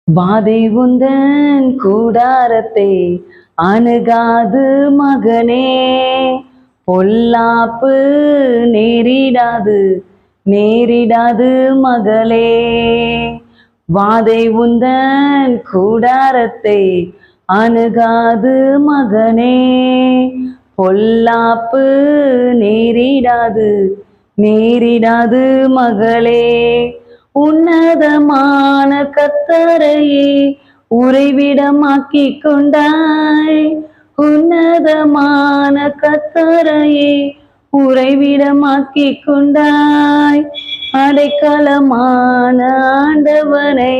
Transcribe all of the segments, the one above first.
வாதை உந்தன் கூடாரத்தை அணுகாது மகனே, பொல்லாப்பு நேரிடாது நேரிடாது மகளே. வாதை உந்தன் கூடாரத்தை அணுகாது மகனே, பொல்லாப்பு நேரிடாது நேரிடாது மகளே. உன்னதமான கர்த்தரையே உறைவிடமாக்கிக் கொண்டாய், உன்னதமான கர்த்தரையே உறைவிடமாக்கிக் கொண்டாய். அடைக்கலமான ஆண்டவனை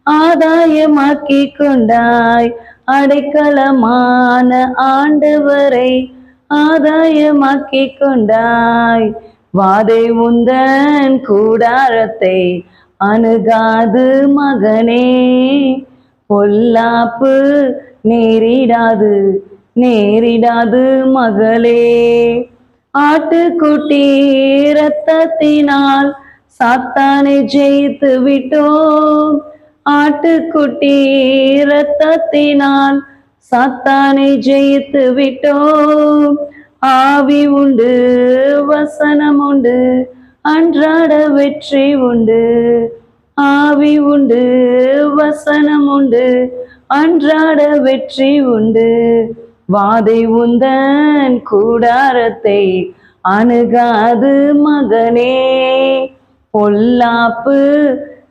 ஆதாயமாக்கிக் கொண்டாய், அடைக்கலமான ஆண்டவரை ஆதாயமாக்கிக் கொண்டாய். வாதை உந்தன் கூடாரத்தை அணுகாது மகனே, பொல்லாப்பு நேரிடாது நேரிடாது மகளே. ஆட்டுக்குட்டி இரத்தத்தினால் சாத்தானை ஜெயித்து விட்டோம், ஆட்டுக்குட்டி இரத்தத்தினால் சாத்தானை ஜெயித்து விட்டோம். ஆவி உண்டு வசனம் உண்டு அன்றாட வெற்றி உண்டு, ஆவி உண்டு வசனம் உண்டு அன்றாட வெற்றி உண்டு. வாதை உந்தன் கூடாரத்தை அணுகாது மகனே, பொல்லாப்பு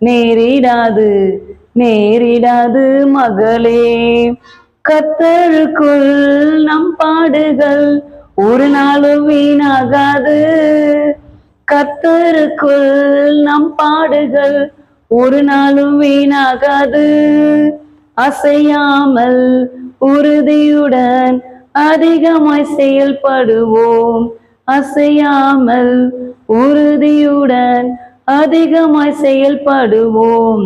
நேரிடாது நேரிடாது மகளே. கர்த்தருக்குள் நம் பாடுகள் ஒரு நாளும் வீணாகாது, கர்த்தருக்குள் நம் பாடுகள் ஒரு நாளும் வீணாகாது. அசையாமல் உறுதியுடன் அதிகமாய் செயல்படுவோம், அசையாமல் உறுதியுடன் அதிகமாய் செயல்படுவோம்.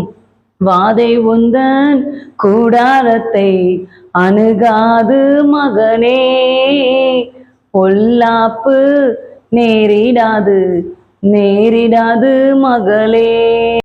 வாதை உந்தன் கூடாரத்தை அணுகாது மகனே, பொல்லாப்பு நேரிடாது நேரிடாது மகளே.